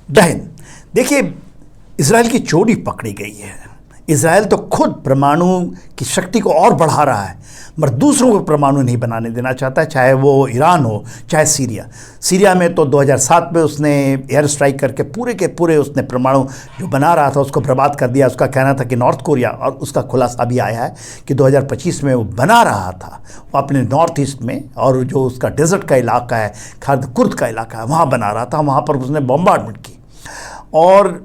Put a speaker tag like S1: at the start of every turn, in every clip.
S1: जय हिंद। देखिए, इजराइल की चोरी पकड़ी गई है। इजराइल तो खुद परमाणु की शक्ति को और बढ़ा रहा है, मगर दूसरों को परमाणु नहीं बनाने देना चाहता है, चाहे वो ईरान हो चाहे सीरिया। सीरिया में तो 2007 में उसने एयर स्ट्राइक करके पूरे के पूरे उसने परमाणु जो बना रहा था उसको बर्बाद कर दिया। उसका कहना था कि नॉर्थ कोरिया, और उसका खुलासा भी आया है कि 2025 में वो बना रहा था, वो अपने नॉर्थ ईस्ट में, और जो उसका डेजर्ट का इलाका है, खार्द कुर्द का इलाका है, वहाँ बना रहा था। वहाँ पर उसने बम्बार्डमेंट की। और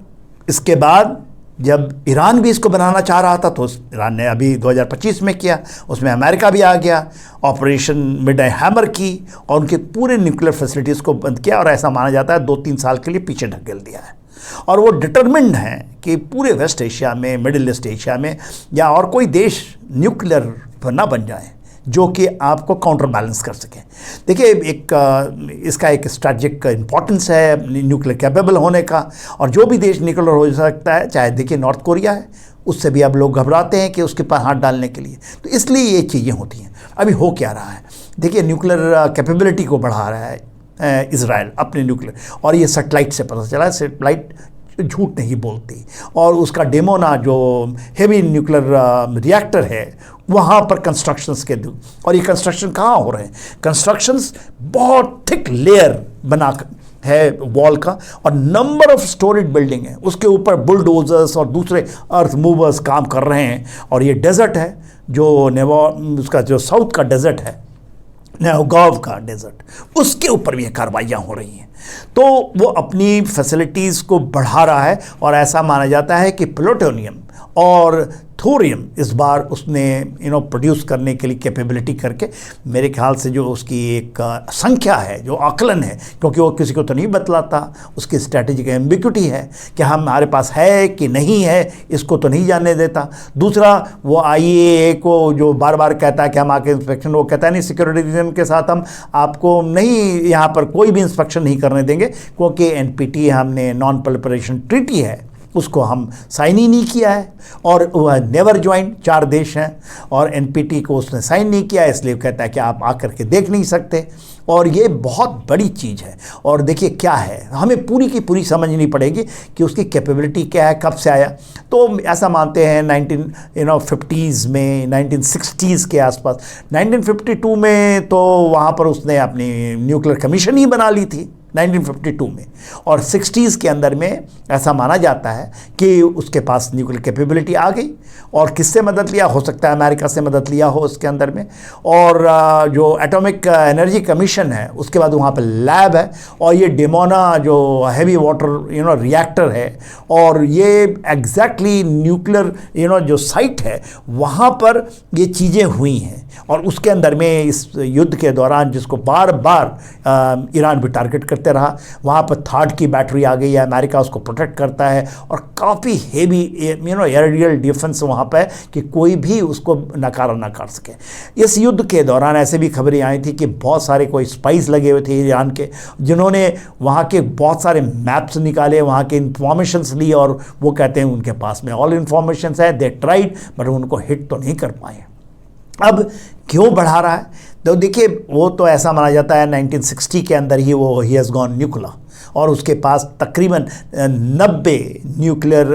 S1: इसके बाद जब ईरान भी इसको बनाना चाह रहा था तो ईरान ने अभी 2025 में किया, उसमें अमेरिका भी आ गया, ऑपरेशन मिडनाइट हैमर की और उनके पूरे न्यूक्लियर फैसिलिटीज़ को बंद किया, और ऐसा माना जाता है 2-3 साल के लिए पीछे ढकेल दिया है। और वो डिटरमिन्ड हैं कि पूरे वेस्ट एशिया में, मिडिल ईस्ट एशिया में या और कोई देश न्यूक्लियर ना बन जाए जो कि आपको काउंटर बैलेंस कर सके। देखिए, इसका एक स्ट्रैटेजिक इम्पॉर्टेंस है न्यूक्लियर कैपेबल होने का, और जो भी देश न्यूक्लियर हो सकता है, चाहे देखिए नॉर्थ कोरिया है, उससे भी अब लोग घबराते हैं कि उसके पास हाथ डालने के लिए। तो इसलिए ये चीज़ें होती हैं। अभी हो क्या रहा है, देखिए न्यूक्लियर कैपेबिलिटी को बढ़ा रहा है इजराइल अपने न्यूक्लियर, और ये सेटेलाइट से पता चला है। सेटेलाइट झूठ नहीं बोलती, और उसका डेमोना जो हेवी न्यूक्लियर रिएक्टर है वहाँ पर कंस्ट्रक्शंस के, और ये कंस्ट्रक्शन कहाँ हो रहे हैं, कंस्ट्रक्शंस बहुत थिक लेयर बना है वॉल का, और नंबर ऑफ स्टोरेज बिल्डिंग है, उसके ऊपर बुलडोजर्स और दूसरे अर्थ मूवर्स काम कर रहे हैं। और ये डेजर्ट है जो उसका जो साउथ का डेजर्ट है, नेगोव का डेजर्ट, उसके ऊपर भी ये कार्रवाइयाँ हो रही हैं। तो वो अपनी फैसिलिटीज़ को बढ़ा रहा है, और ऐसा माना जाता है कि प्लूटोनियम और थोरियम इस बार उसने प्रोड्यूस करने के लिए कैपेबिलिटी करके, मेरे ख्याल से जो उसकी एक संख्या है, जो आकलन है, क्योंकि वो किसी को तो नहीं बतलाता, उसकी स्ट्रैटेजिक एम्बिग्युइटी है कि हमारे पास है कि नहीं है, इसको तो नहीं जानने देता। दूसरा, वो IAEA को जो बार बार कहता है कि हम आके इंस्पेक्शन, वो कहता है नहीं, सिक्योरिटी रीजन के साथ हम आपको नहीं, यहाँ पर कोई भी इंस्पेक्शन नहीं करने देंगे, क्योंकि NPT हमने नॉन प्रोलिफरेशन ट्रीटी है, उसको हम साइन ही नहीं किया है, और वह नेवर ज्वाइन 4 देश हैं, और NPT को उसने साइन नहीं किया, इसलिए कहता है कि आप आकर के देख नहीं सकते। और ये बहुत बड़ी चीज़ है। और देखिए क्या है, हमें पूरी की पूरी समझनी पड़ेगी कि उसकी कैपेबिलिटी क्या है, कब से आया। तो ऐसा मानते हैं 1950s में, 1960s के आसपास, 1952 में तो वहाँ पर उसने अपनी न्यूक्लियर कमीशन ही बना ली थी 1952 में, और 60s के अंदर में ऐसा माना जाता है कि उसके पास न्यूक्लियर कैपेबिलिटी आ गई। और किससे मदद लिया, हो सकता है अमेरिका से मदद लिया हो उसके अंदर में, और जो एटॉमिक एनर्जी कमीशन है, उसके बाद वहाँ पर लैब है, और ये डेमोना जो हैवी वाटर रिएक्टर है, और ये एग्जैक्टली न्यूक्लियर जो साइट है वहाँ पर ये चीज़ें हुई हैं। और उसके अंदर में इस युद्ध के दौरान, जिसको बार बार ईरान भी टारगेट करते रहा, वहाँ पर थर्ड की बैटरी आ गई है, अमेरिका उसको प्रोटेक्ट करता है, और काफ़ी हेवी एरियल डिफेंस वहाँ पर है कि कोई भी उसको नकारा ना कर सके। इस युद्ध के दौरान ऐसे भी खबरें आई थी कि बहुत सारे कोई स्पाइस लगे हुए थे ईरान के, जिन्होंने वहाँ के बहुत सारे मैप्स निकाले, वहाँ के इंफॉर्मेशंस ली, और वो कहते हैं उनके पास में ऑल इंफॉर्मेशंस है, दे ट्राइड, बट उनको हिट तो नहीं कर पाए। अब क्यों बढ़ा रहा है, तो देखिए, वो तो ऐसा माना जाता है 1960 के अंदर ही वो ही हैज़ गॉन न्यूक्लियर, और उसके पास तकरीबन 90 न्यूक्लियर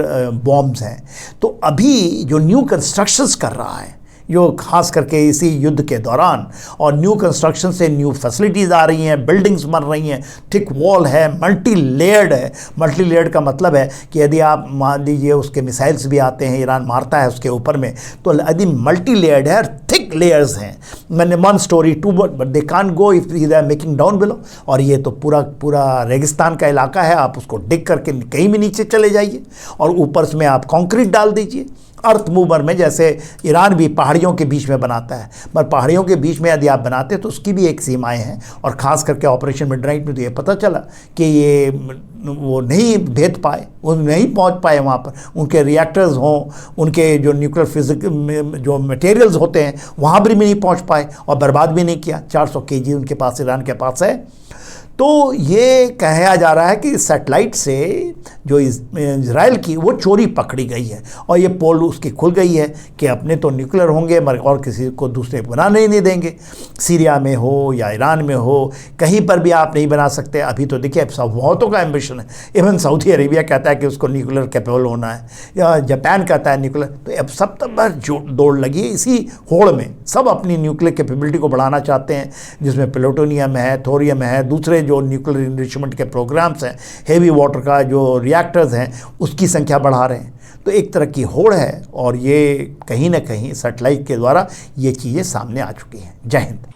S1: बॉम्ब्स हैं। तो अभी जो न्यू कंस्ट्रक्शंस कर रहा है, जो खास करके इसी युद्ध के दौरान, और न्यू कंस्ट्रक्शन से न्यू फैसिलिटीज़ आ रही हैं, बिल्डिंग्स बन रही हैं, थिक वॉल है, मल्टी लेयर्ड है। मल्टी लेयर्ड का मतलब है कि यदि आप मान लीजिए उसके मिसाइल्स भी आते हैं, ईरान मारता है उसके ऊपर में, तो यदि मल्टी लेयर्ड है, थिक लेयर्स हैं, मैंने 1 story 2, but they can't go if they are making down below. और ये तो पूरा रेगिस्तान का इलाका है, आप उसको डिग करके कहीं भी नीचे चले जाइए, और ऊपर में आप कंक्रीट डाल दीजिए अर्थ मूवर में, जैसे ईरान भी पहाड़ियों के बीच में बनाता है, मगर पहाड़ियों के बीच में यदि आप बनाते हैं तो उसकी भी एक सीमाएं हैं। और ख़ास करके ऑपरेशन मिडनाइट में तो ये पता चला कि ये वो नहीं भेद पाए, वो नहीं पहुंच पाए वहाँ पर, उनके रिएक्टर्स हों, उनके जो न्यूक्लियर फिजिक जो मटेरियल्स होते हैं वहाँ भी नहीं पहुँच पाए, और बर्बाद भी नहीं किया। 400 kg उनके पास, ईरान के पास है। तो ये कहा जा रहा है कि सैटेलाइट से जो इजराइल की वो चोरी पकड़ी गई है और ये पोल उसकी खुल गई है कि अपने तो न्यूक्लियर होंगे मगर और किसी को दूसरे बनाने नहीं देंगे। सीरिया में हो या ईरान में हो, कहीं पर भी आप नहीं बना सकते। अभी तो देखिए सब बहुतों का एम्बिशन है, इवन सऊदी अरेबिया कहता है कि उसको न्यूक्लियर कैपेबल होना है, या जापान कहता है न्यूक्लियर। तो अब सब तब दौड़ लगी है इसी होड़ में, सब अपनी न्यूक्लियर कैपेबिलिटी को बढ़ाना चाहते हैं, जिसमें प्लूटोनियम है, थोरियम है, दूसरे जो न्यूक्लियर इनरिचमेंट के प्रोग्राम्स हैं, हेवी वाटर का जो रिएक्टर्स हैं उसकी संख्या बढ़ा रहे हैं। तो एक तरह की होड़ है और ये कहीं ना कहीं सैटेलाइट के द्वारा ये चीज़ें सामने आ चुकी हैं। जय हिंद।